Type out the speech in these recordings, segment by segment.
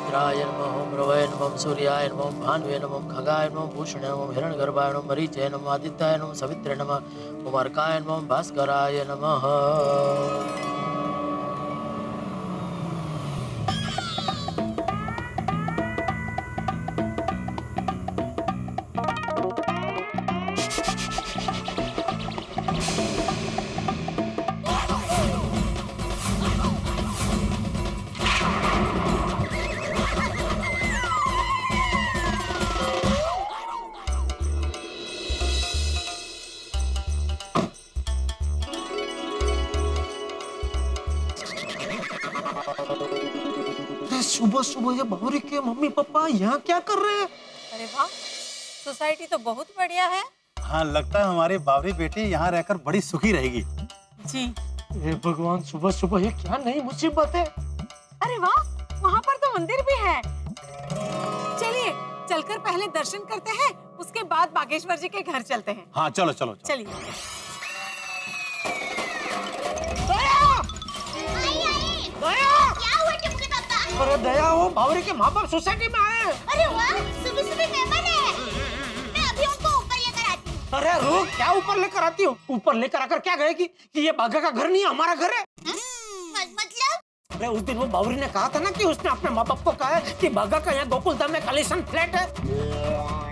इंद्राय नमः ओम रवये नमः सूर्याय नमः भानुवे नमः खगाय नमः भूषणे नमः हिरण्यगर्भाय नमः मरीचे नमः आदित्याय नमः सवित्रे नमः ओम अर्काय नमः भास्कराय नमः। सुबह सुबह ये बावरी के मम्मी पापा यहाँ क्या कर रहे हैं? अरे वाह, सोसाइटी तो बहुत बढ़िया है। हाँ, लगता है हमारी बावरी बेटी यहाँ रहकर बड़ी सुखी रहेगी। जी। हे भगवान, सुबह सुबह ये क्या नई मुसीबत है? अरे वाह, वहाँ पर तो मंदिर भी है। चलिए चलकर पहले दर्शन करते हैं, उसके बाद बागेश्वर जी के घर चलते हैं। हाँ चलो चलो, चलो। चलिए। अरे दया, वो बावरी के माँ बाप सोसाइटी में आए हैं। अरे वाह, सुबह सुबह मेहमान है। मैं अभी उनको ऊपर लेकर आती हूँ। अरे रुक, क्या ऊपर लेकर आती हो? ऊपर लेकर आकर क्या कहेगी कि ये बाघा का घर नहीं है, हमारा घर है? मतलब? अरे उस दिन वो बावरी ने कहा था ना कि उसने अपने माँ बाप को कहा है कि बाघा का यहाँ गोकुलधाम में कालीसन फ्लैट है।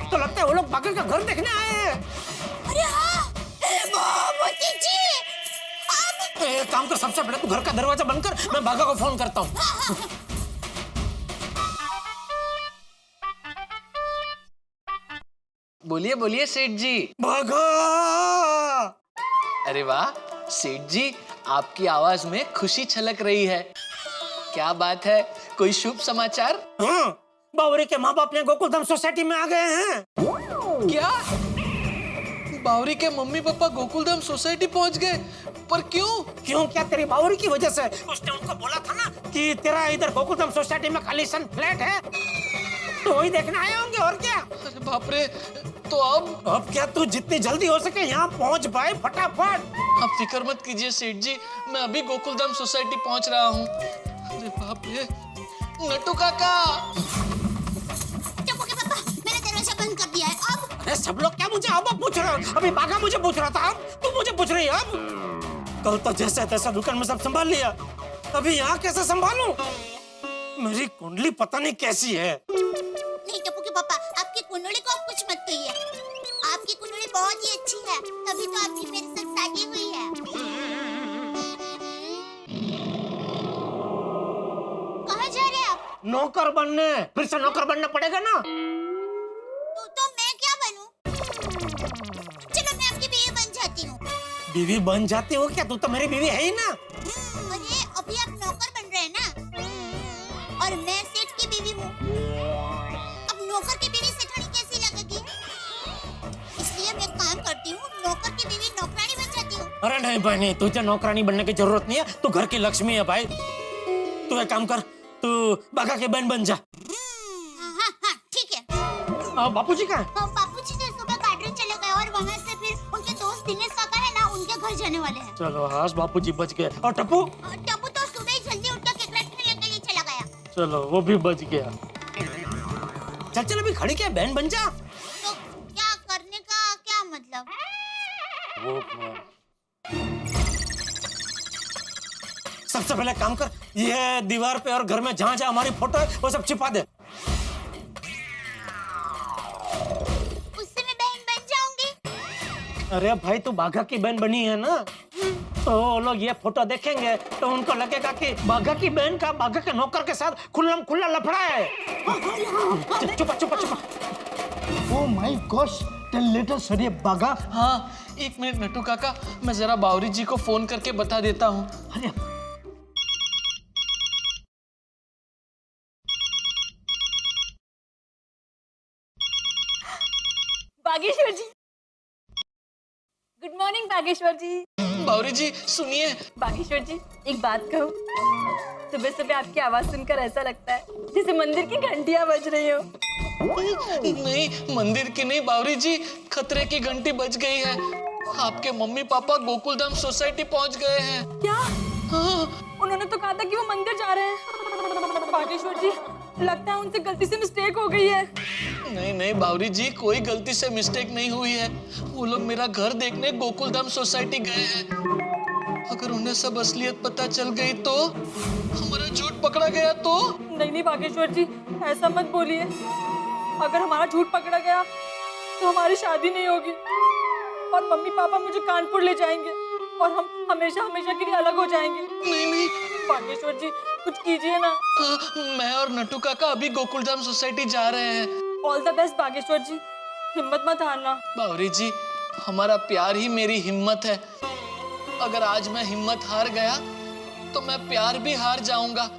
तो लगता है वो लोग बाघा का घर देखने आए हैं। अरे हाँ, मोती जी। एक काम कर, सबसे पहले तू घर का दरवाजा बंद कर, मैं बाघा को फोन करता हूँ। बोलिए बोलिए सेठ जी। बाघा! अरे वाह सेठ जी, आपकी आवाज में खुशी छलक रही है। क्या बात है, कोई शुभ समाचार? हाँ, बावरी के माँ बाप यहाँ गोकुलधाम सोसाइटी में आ गए हैं। क्या बावरी के मम्मी पापा गोकुलधाम सोसाइटी पहुंच गए? पर क्यों? क्यों क्या? तेरी बावरी की वजह से। उसने उनको बोला था ना कि तेरा इधर गोकुलधाम सोसाइटी में कालीसन फ्लैट है, तो वही देखने आए होंगे। और क्या? अरे बाप रे, तो अब क्या तू जितनी जल्दी हो सके यहाँ पहुँच पाए फटाफट। आप फिक्र मत कीजिए सेठ जी, मैं अभी गोकुलधाम सोसाइटी पहुंच रहा हूँ। अरे बाप रे, नट्टू काका। टप्पू के पापा, मैंने दरवाजा बंद कर दिया है। अब? अरे सब लोग क्या मुझे अब पूछ रहे हो? अभी बाघा मुझे पूछ रहा था, अब तू मुझे पूछ रही है। अब कल तो जैसा तैसा दुकान में सब संभाल लिया, अभी यहाँ कैसे संभालूं? मेरी कुंडली पता नहीं कैसी है। नहीं टप्पू के पापा, आपकी कुंडली को आप कुछ मत कहिए। आपकी कुंडली बहुत ही अच्छी है, तभी तो आपकी मेरे साथ शादी हुई है। कहाँ जा रहे हैं आप? नौकर बनने। फिर से नौकर बनना पड़ेगा ना। तो मैं क्या बनूं? चलो मैं आपकी बीवी बन जाती हूँ। बीवी बन जाती हो क्या? तू तो मेरी बीवी है ही ना। अरे अभी आप नौकर बन रहे हैं ना, और मैं सेठ की बीवी हूँ। अब नौकर की बीवी सेठानी कैसी लगेगी? इसलिए मैं काम करती हूँ, नौकर की बीवी नौकरानी बन जाती हूँ। अरे नहीं भाई नहीं, तुझे नौकरानी बनने की जरूरत नहीं है, तू घर की लक्ष्मी है भाई। तू एक काम कर, तू बाघा की बहन बन जा। हाँ हाँ ठीक है। बापूजी कहाँ है? बापूजी तो सुबह गार्डन चले गए और वहाँ से फिर उनके दोस्त दिनेश काका है ना, उनके घर जाने वाले हैं। चलो हाश, बापूजी बच गए। और टप्पू? टप्पू तो सुबह ही जल्दी उठ के क्रिकेट खेलने के लिए चला गया। चलो वो भी बच गया। चल चल, अभी खड़ी क्या बहन बन जा। तो क्या करने का क्या मतलब? सबसे पहले काम कर, ये दीवार पे और घर में जहाँ जहाँ हमारी फोटो है वो सब छिपा दे। उससे मैं बहन बन जाऊंगी। अरे भाई तू बाघा की बहन बनी है ना, तो वो लोग ये फोटो देखेंगे तो उनको लगेगा कि बाघा की बहन का बाघा के नौकर के साथ खुल्लम खुल्ला लफड़ा है। चुप चुप चुप। Oh my gosh, tell later sir Bagha. हाँ एक मिनट नट्टू काका, मैं जरा बावरी जी को फोन करके बता देता हूँ। अरे बागेश्वर जी, गुड मॉर्निंग बागेश्वर जी। बावरी जी सुनिए। बागेश्वर जी एक बात कहूँ, सुबह सुबह आपकी आवाज सुनकर ऐसा लगता है जैसे मंदिर की घंटियां बज रही हो। नहीं मंदिर की नहीं बावरी जी, खतरे की घंटी बज गई है। आपके मम्मी पापा गोकुलधाम सोसाइटी पहुंच गए हैं। क्या? हाँ उन्होंने तो कहा था कि वो मंदिर जा रहे हैं। बागेश्वर जी लगता है उनसे गलती से मिस्टेक हो गई है। नहीं नहीं बावरी जी, कोई गलती से मिस्टेक नहीं हुई है। वो लोग मेरा घर देखने गोकुलधाम सोसाइटी गए हैं। अगर उन्हें सब असलियत पता चल गई तो, हमारा झूठ पकड़ा गया तो। नहीं बागेश्वर जी, ऐसा मत बोलिए। अगर हमारा झूठ पकड़ा गया तो हमारी शादी नहीं होगी और मम्मी पापा मुझे कानपुर ले जाएंगे और हम हमेशा हमेशा के लिए अलग हो जाएंगे। नहीं नहीं बागेश्वर जी, कुछ कीजिए ना। हाँ, मैं और नट्टू काका अभी गोकुलधाम सोसाइटी जा रहे हैं। ऑल द बेस्ट बागेश्वर जी, हिम्मत मत हारना। बावरी जी, हमारा प्यार ही मेरी हिम्मत है। अगर आज मैं हिम्मत हार गया तो मैं प्यार भी हार जाऊंगा।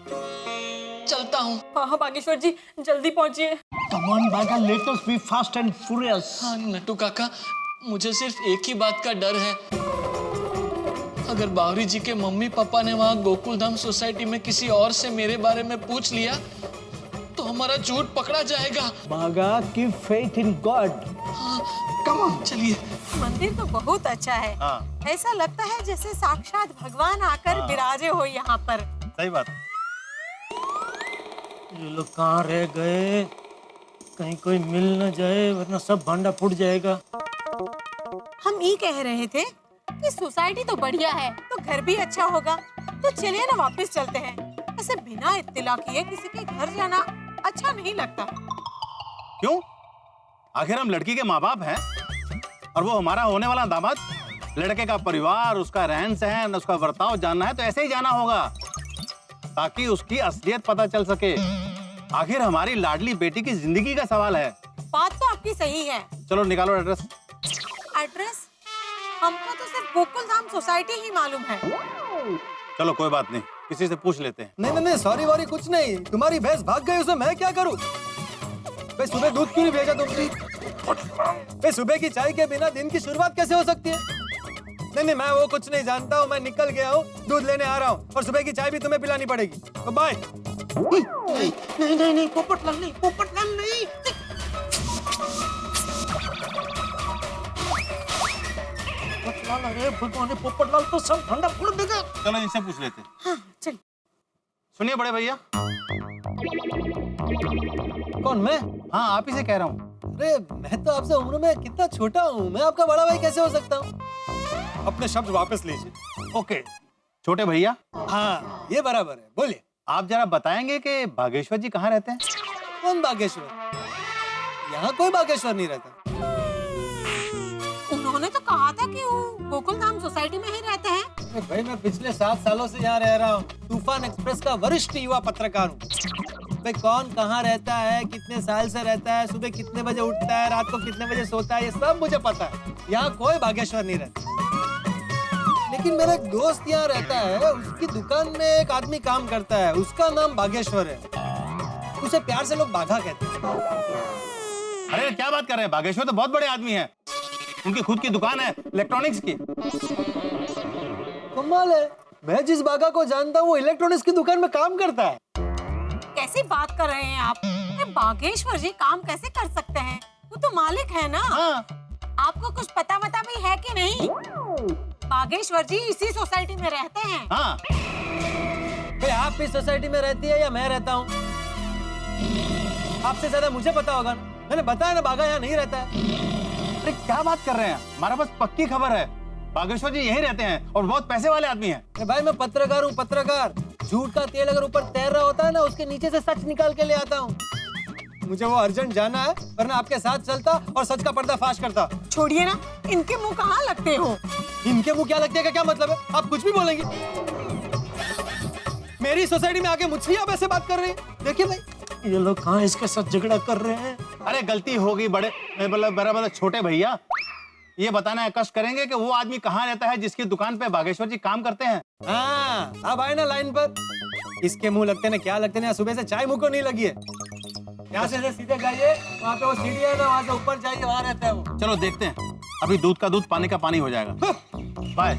चलता हूँ। हाँ बागेश्वर जी, जल्दी पहुंचिए। Come on, Baga, let us be fast and furious. हाँ नट्टू काका, मुझे सिर्फ एक ही बात का डर है। अगर बावरी जी के मम्मी पापा ने वहाँ गोकुलधाम सोसाइटी में किसी और से मेरे बारे में पूछ लिया तो हमारा झूठ पकड़ा जाएगा। Baga, keep faith in God. हाँ, कम ऑन चलिए। मंदिर तो बहुत अच्छा है। हाँ। ऐसा लगता है जैसे साक्षात भगवान आकर विराजे हो यहाँ पर। सही बात। ये लोग कहाँ रह गए? कहीं कोई मिल न जाए वरना सब भांडा फूट जाएगा। हम ये कह रहे थे कि सोसाइटी तो बढ़िया है तो घर भी अच्छा होगा, तो चलिए ना वापस चलते हैं। ऐसे बिना इत्तिला किए किसी के घर जाना अच्छा नहीं लगता। क्यों? आखिर हम लड़की के माँ बाप हैं और वो हमारा होने वाला दामाद। लड़के का परिवार, उसका रहन सहन, उसका बर्ताव जानना है तो ऐसे ही जाना होगा ताकि उसकी असलियत पता चल सके। आखिर हमारी लाडली बेटी की जिंदगी का सवाल है। बात तो आपकी सही है। चलो निकालो एड्रेस। एड्रेस? हमको तो सिर्फ गोकुलधाम सोसाइटी ही मालूम है। चलो कोई बात नहीं, किसी से पूछ लेते हैं। नहीं सॉरी वॉरी कुछ नहीं। तुम्हारी भैंस भाग गई, उसमें मैं क्या करूं? भाई सुबह दूध क्यों नहीं भेजा तुमने? भाई सुबह की चाय के बिना दिन की शुरुआत कैसे हो सकती है? नहीं मैं वो कुछ नहीं जानता हूँ। मैं निकल गया हूँ, दूध लेने आ रहा हूँ और सुबह की चाय भी तुम्हें पिलानी पड़ेगी। तो बाय। नहीं पोपटलाल नहीं, पोपटलाल नहीं। पोपटलाल, अरे भगवान, पोपटलाल तो सब भांडा फोड़ देगा। चलो इनसे पूछ लेते हैं। हाँ चल। सुनिए बड़े भैया। कौन मैं? हाँ आप ही से कह रहा हूँ। अरे मैं तो आपसे उम्र में कितना छोटा हूँ, मैं आपका बड़ा भाई कैसे हो सकता हूँ? अपने शब्द वापस लीजिए। ओके छोटे भैया, हाँ ये बराबर है, बोलिए। आप जरा बताएंगे कि बागेश्वर जी कहाँ रहते हैं? कौन बागेश्वर? यहाँ कोई बागेश्वर नहीं रहता। उन्होंने तो कहा था कि वो गोकुलधाम सोसाइटी में ही रहते हैं। अरे भाई मैं पिछले 7 सालों से यहाँ रह रहा हूँ। तूफान एक्सप्रेस का वरिष्ठ युवा पत्रकार हूँ। भाई कौन कहाँ रहता है, कितने साल से रहता है, सुबह कितने बजे उठता है, रात को कितने बजे सोता है, ये सब मुझे पता है। यहाँ कोई बागेश्वर नहीं रहता। लेकिन मेरा एक दोस्त यहाँ रहता है, उसकी दुकान में एक आदमी काम करता है, उसका नाम बागेश्वर है। उसे प्यार से लोग बाघा कहते हैं। अरे क्या बात कर रहे हैं? बागेश्वर तो बहुत बड़े आदमी हैं। उनकी खुद की दुकान है इलेक्ट्रॉनिक्स की। कमाल है, मैं जिस बाघा को जानता हूँ वो इलेक्ट्रॉनिक्स की दुकान में काम करता है। कैसी बात कर रहे हैं आप? बागेश्वर जी काम कैसे कर सकते हैं? वो तो मालिक है ना। हाँ। आपको कुछ पता भी है कि नहीं? बागेश्वर जी इसी सोसाइटी में रहते हैं। हाँ। भाई आप इस सोसाइटी में रहती है या मैं रहता हूँ? आपसे ज्यादा मुझे पता होगा ना। मैंने बताया ना बाघा यहाँ नहीं रहता है। अरे क्या बात कर रहे हैं? हमारे पास पक्की खबर है, बागेश्वर जी यहीं रहते हैं और बहुत पैसे वाले आदमी हैं। अरे भाई मैं पत्रकार हूँ, पत्रकार। झूठ का तेल अगर ऊपर तैर रहा होता है ना, उसके नीचे से सच निकाल के ले आता हूँ। मुझे वो अर्जेंट जाना है, वरना आपके साथ चलता और सच का पर्दाफाश करता। छोड़िए ना, इनके मुंह कहाँ लगते हो? इनके मुंह क्या लगते हैं का क्या मतलब है? आप कुछ भी बोलेंगे। मेरी सोसाइटी में आके मुझसे आप ऐसे बात कर रहे हैं? देखिए भाई ये लोग कहाँ इसके साथ झगड़ा कर रहे हैं? अरे गलती होगी बड़े बराबर छोटे भैया। ये बताना है, कष्ट करेंगे कि वो आदमी कहाँ रहता है जिसकी दुकान पे बागेश्वर जी काम करते हैं। हाँ अब आए ना लाइन पर। इसके मुंह लगते ना क्या लगते ना, सुबह से चाय मुंह को नहीं लगी है। यहाँ से सीधे जाइए, वहाँ पे वो सीढ़ी है ना, वहाँ से ऊपर जाइए, वहाँ रहता है वो। चलो देखते हैं, अभी दूध का दूध पानी का पानी हो जाएगा। बाय।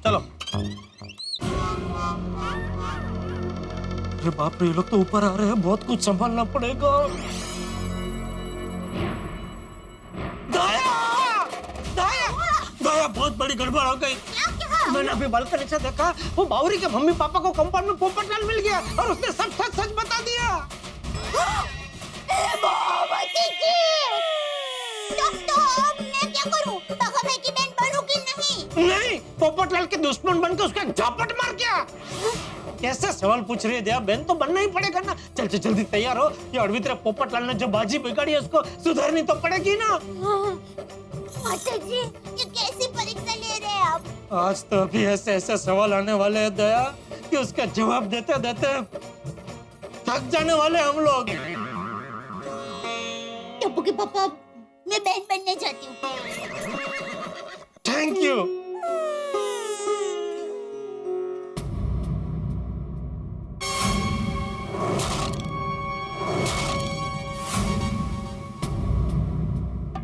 चलो। अरे बाप रे, ये लोग तो ऊपर आ रहे हैं, बहुत कुछ संभालना पड़ेगा। दाया, बहुत बड़ी गड़बड़ हो गई। मैंने अभी बालकनी से देखा, वो बावरी के मम्मी पापा को कंपाउंड में पोपटलाल मिल गया और उसने सब सच बता दिया। भगवती जी, तो मैं क्या करूं? बाघा भाई की बहन बनूं कि नहीं? नहीं, पोपटलाल के दुश्मन बनकर उसका झापट मार क्या? कैसे सवाल पूछ रही है दया? बहन तो बनना ही पड़ेगा ना। चल चल जल्दी तैयार हो। ये अड़वी तेरे पोपटलाल ने जो बाजी बिगाड़ी है उसको सुधारनी तो पड़ेगी ना। माता जी, ये कैसी परीक्षा ले रहे हैं आप? आज तो अभी ऐसे ऐसे सवाल आने वाले हैं दया कि उसका जवाब देते देते थक जाने वाले हम लोग। टप्पू के पापा, मैं बहन बनने चाहती हूँ। Thank you.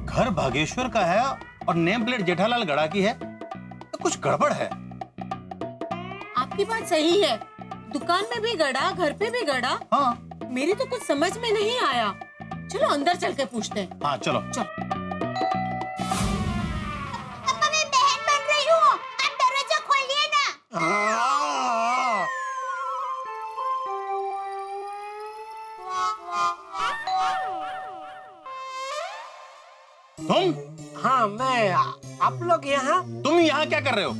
घर भागेश्वर का है और नेम प्लेट जेठालाल गड़ा की है, तो कुछ गड़बड़ है। आपकी बात सही है, दुकान में भी गड़ा, घर पे भी गड़ा। हाँ मेरी तो कुछ समझ में नहीं आया। चलो अंदर चल के पूछते हैं। हाँ चलो। पापा, मैं बहन बन रही हूँ, आप दरवाजा खोलिए ना। तुम हाँ मैं, आप लोग यहाँ? तुम यहाँ क्या कर रहे हो?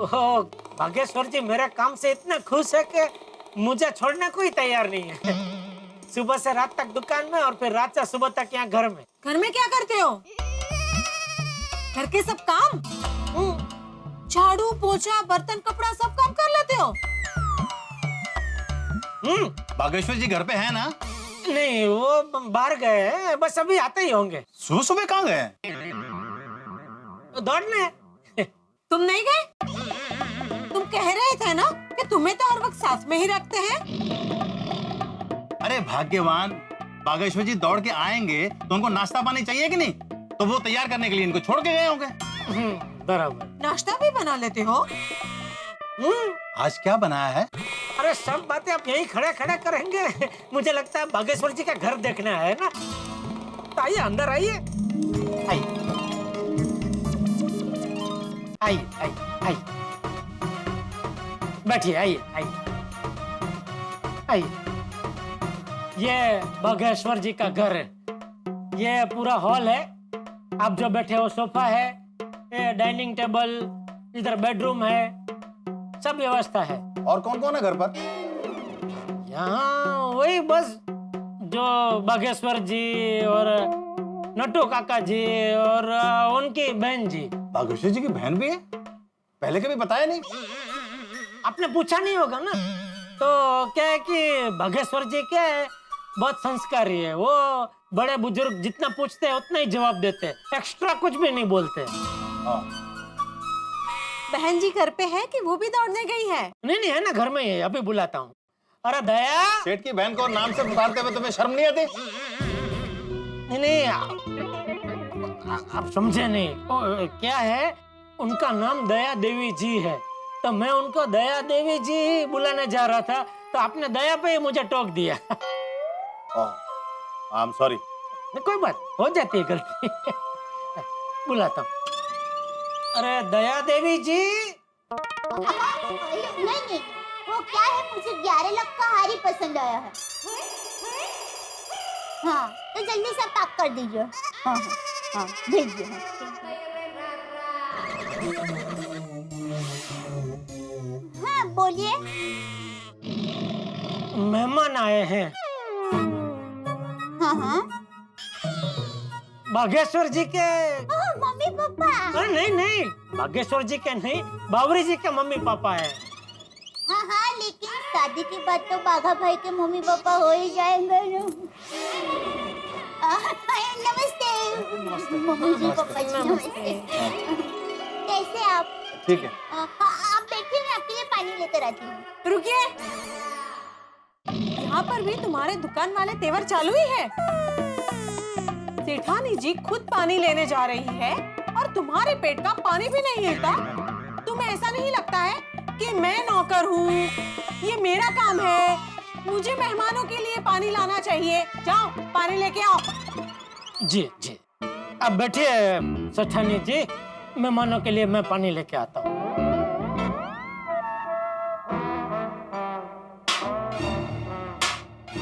ओह, भागेश्वर जी मेरे काम से इतना खुश है कि मुझे छोड़ने को ही तैयार नहीं है। सुबह से रात तक दुकान में और फिर रात से सुबह तक यहाँ घर में। घर में क्या करते हो? घर के सब काम? झाड़ू, पोछा, बर्तन, कपड़ा सब काम कर लेते हो? बागेश्वर जी घर पे है ना? नहीं, वो बाहर गए हैं, बस अभी आते ही होंगे। सुबह सुबह कहाँ गए? दौड़ने। तुम नहीं गए? तुम कह रहे थे ना कि तुम्हें तो हर वक्त साथ में ही रखते हैं। अरे भाग्यवान, बागेश्वर जी दौड़ के आएंगे तो उनको नाश्ता पानी चाहिए कि नहीं? तो वो तैयार करने के लिए इनको छोड़ के गए होंगे। बराबर। नाश्ता भी बना लेते हो? आज क्या बनाया है? अरे सब बातें आप यहीं खड़े खड़े करेंगे। मुझे लगता है बागेश्वर जी का घर देखना है ना। तो आइए अंदर आइए। आइए आइए आइए आइए, बैठिए। आइए आइए आइए। ये बागेश्वर जी का घर है। ये पूरा हॉल है। आप जो बैठे हो सोफा है, ये डाइनिंग टेबल, इधर बेडरूम है, सब व्यवस्था है। और कौन कौन है घर पर? यहाँ वही बस जो बागेश्वर जी और नट्टू काका जी और उनकी बहन जी। बागेश्वर जी की बहन भी है? पहले कभी बताया नहीं। आपने पूछा नहीं होगा ना। तो क्या है कि बागेश्वर जी क्या है, बहुत संस्कारी है। वो बड़े बुजुर्ग जितना पूछते हैं उतना ही जवाब देते हैं, एक्स्ट्रा कुछ भी नहीं बोलते। बहन जी घर पे है कि वो भी दौड़ने गई है? नहीं है ना, घर में ही है, अभी बुलाता हूँ। अरे दया। सेठ की बहन को नाम से पुकारते हुए तुम्हें शर्म नहीं आती? नहीं, आप समझे नहीं। क्या है, उनका नाम दया देवी जी है, तो मैं उनको दया देवी जी बुलाने जा रहा था, तो आपने दया पे ही मुझे टोक दिया। I am sorry. कोई बात, हो जाती है गलती। बुलाता हूँ। अरे दया देवी जी। नहीं, वो क्या है, मुझे 11 लाख का हार ही पसंद आया है। हाँ, तो जल्दी से पैक कर दीजिए। हाँ, भेजिए। हाँ, बोलिए। मेहमान आए हैं। हाँ। बागेश्वर जी के। Mummy papa. नहीं, बागेश्वर जी के नहीं, बावरी जी के मम्मी पापा है। हाँ, लेकिन शादी के बाद तो बाघा भाई के मम्मी पापा हो ही जाएंगे ना। नमस्ते मम्मी जी, पापा जी नमस्ते। कैसे आप? ठीक है। आप बैठिए, मैं आपके लिए पानी लेकर आती हूँ। रुकिए, यहाँ पर भी तुम्हारे दुकान वाले तेवर चालू ही है। सेठानी जी खुद पानी लेने जा रही है और तुम्हारे पेट का पानी भी नहीं हिलता। तुम्हें ऐसा नहीं लगता है कि मैं नौकर हूँ, ये मेरा काम है, मुझे मेहमानों के लिए पानी लाना चाहिए। जाओ पानी लेके आओ। जी, अब बैठिए सेठानी जी, मेहमानों के लिए मैं पानी लेके आता हूँ।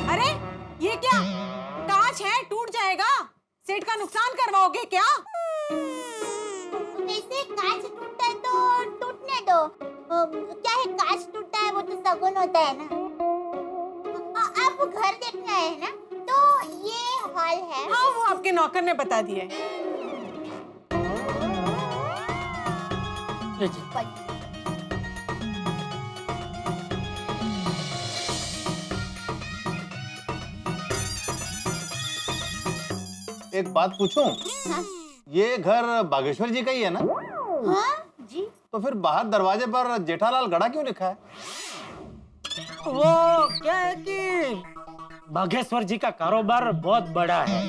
अरे ये सेठ का नुकसान करवाओगे क्या? वैसे कांच टूटा है तो टूटने दो। क्या है, कांच टूटा है वो तो शगुन होता है ना। आपको घर देखना है ना, तो ये हॉल है। हाँ, वो आपके नौकर ने बता दिया है। लीजिए। एक बात पूछूं? हाँ? ये घर बागेश्वर जी का ही है ना? हाँ जी। तो फिर बाहर दरवाजे पर जेठालाल गड़ा क्यों लिखा है? वो क्या है कि बागेश्वर जी का कारोबार बहुत बड़ा है,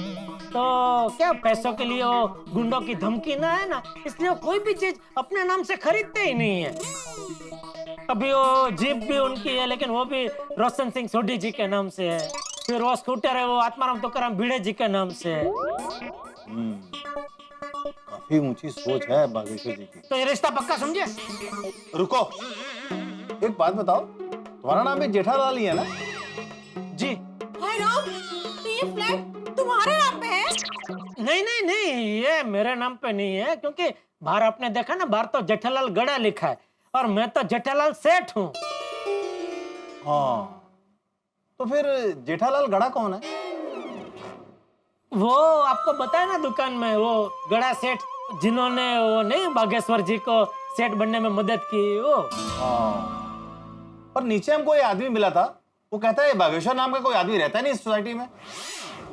तो क्या पैसों के लिए वो गुंडों की धमकी ना है ना, इसलिए वो कोई भी चीज अपने नाम से खरीदते ही नहीं है। अभी वो जीप भी उनकी है, लेकिन वो भी रोशन सिंह सोढ़ी जी के नाम से है। फिर वो स्कूटर है, वो आत्माराम तुकाराम भिड़े जी के नाम से है। काफी ऊंची सोच है बागेश्वर जी की। तो ये रिश्ता पक्का समझे? रुको, एक बात बताओ, तुम्हारा नाम भी जेठालाल ही है ना? जी। हाय राम, तो ये फ्लैट तुम्हारे नाम पे है? नहीं नहीं नहीं, ये मेरे नाम पे नहीं है, क्योंकि बाहर आपने देखा ना, बाहर तो जेठालाल गड़ा लिखा है और मैं तो जेठालाल सेठ हूँ। हाँ, तो फिर जेठालाल गड़ा कौन है? वो आपको बताया ना दुकान में, वो गड़ा सेठ जिन्होंने वो नहीं बागेश्वर जी को सेठ बनने में मदद की, वो। हाँ, पर नीचे हमको ये आदमी मिला था, वो कहता है बागेश्वर नाम का कोई आदमी रहता नहीं इस सोसाइटी में।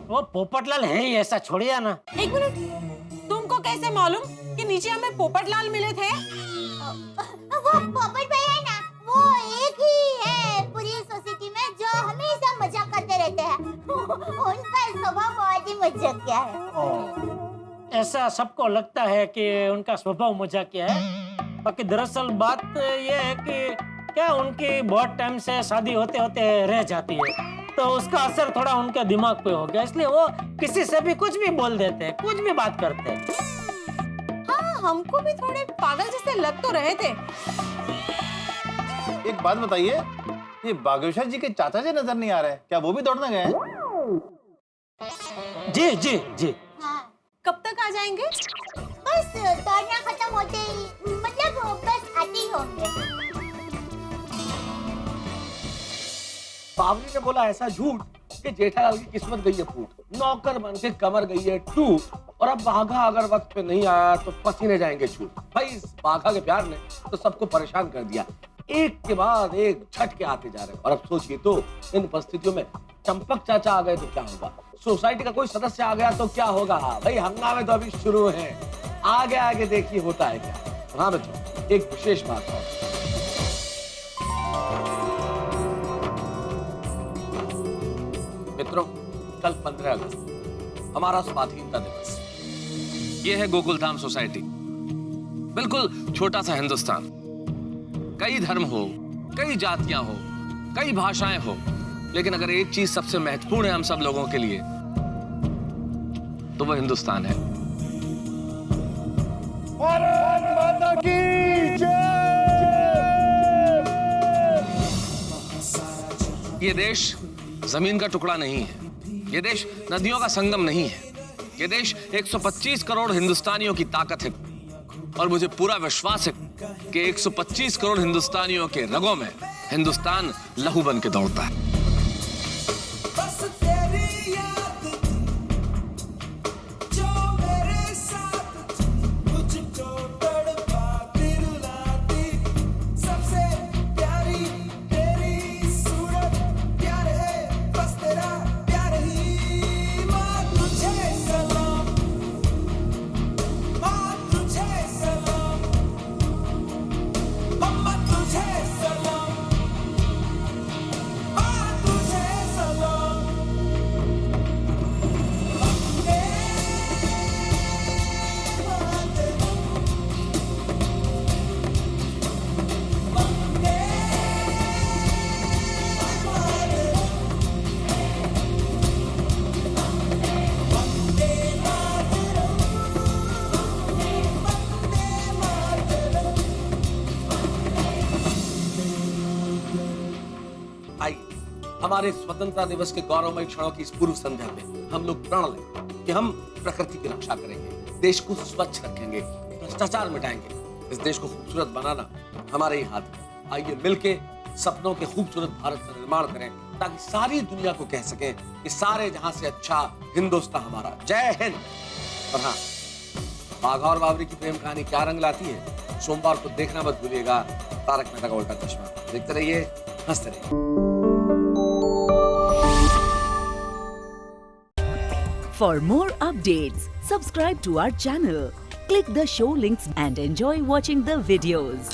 वो पोपटलाल है ही ऐसा, छोड़िए ना। एक मिनट, तुमको कैसे मालूम कि नीचे हमें पोपटलाल मिले थे? वो पोपट भाई है ना, वो एक ही है पूरी सोसाइटी में जो हमेशा मजाक करते रहते हैं। उनका स्वभाव बहुत ही मजाकिया है। ऐसा सबको लगता है कि उनका स्वभाव मजाकिया है, बाकी दरअसल बात ये है कि क्या उनकी बहुत टाइम से शादी होते होते रह जाती है, तो उसका असर थोड़ा उनके दिमाग पे हो गया, इसलिए वो किसी से भी कुछ भी बोल देते हैं, कुछ भी बात करते हैं। हाँ, हमको भी थोड़े पागल जैसे लग तो रहे थे। एक बात बताइए, ये बागेश्वर जी के चाचा जी नजर नहीं आ रहे, क्या वो भी दौड़ने गए हैं? जी जी जी। हाँ, कब तक आ जाएंगे? बस दौड़ना खत्म होते ही, मतलब बस आते ही होंगे। बावली ने बोला ऐसा झूठ कि जेठालाल की किस्मत गई है फूट, नौकर बन के कमर गई है टूट, और अब बाघा अगर वक्त पे नहीं आया तो पसीने जाएंगे छूट। भाई इस बाघा के प्यार ने तो सबको परेशान कर दिया, एक के बाद एक झटके आते जा रहे हैं। और अब सोचिए तो, इन परिस्थितियों में चंपक चाचा आ गए तो क्या होगा, सोसाइटी का कोई सदस्य आ गया तो क्या होगा। भाई हंगामे तो अभी शुरू है, आगे आगे देखिए होता है क्या। हाँ बच्चों, एक विशेष बात है, मित्रों, कल 15 अगस्त हमारा स्वाधीनता दिवस। ये है गोकुलधाम सोसाइटी, बिल्कुल छोटा सा हिंदुस्तान। कई धर्म हो, कई जातियां हो, कई भाषाएं हो, लेकिन अगर एक चीज सबसे महत्वपूर्ण है हम सब लोगों के लिए, तो वो हिंदुस्तान है। भारत माता की ये देश जमीन का टुकड़ा नहीं है, ये देश नदियों का संगम नहीं है, ये देश 125 करोड़ हिंदुस्तानियों की ताकत है, और मुझे पूरा विश्वास है कि 125 करोड़ हिंदुस्तानियों के रगों में हिंदुस्तान लहू बन के दौड़ता है। हमारे स्वतंत्रता दिवस के गौरवमय क्षणों की इस पूर्व संध्या में हम लोग प्रण लें कि हम प्रकृति की रक्षा करेंगे, देश को स्वच्छ रखेंगे, भ्रष्टाचार मिटाएंगे। इस देश को खूबसूरत बनाना हमारे ही हाथ में। आइए मिलके सपनों के खूबसूरत भारत का निर्माण करें, ताकि सारी दुनिया को कह सकें कि सारे जहां से अच्छा हिंदुस्तान हमारा। जय हिंद। और हाँ, बाघा और बावरी की प्रेम कहानी क्या रंग लाती है, सोमवार को देखना मत भूलिएगा। तारक मेहता का उल्टा चश्मा देखते रहिए, हंसते रहिए। For more updates, subscribe to our channel, click the show links and enjoy watching the videos.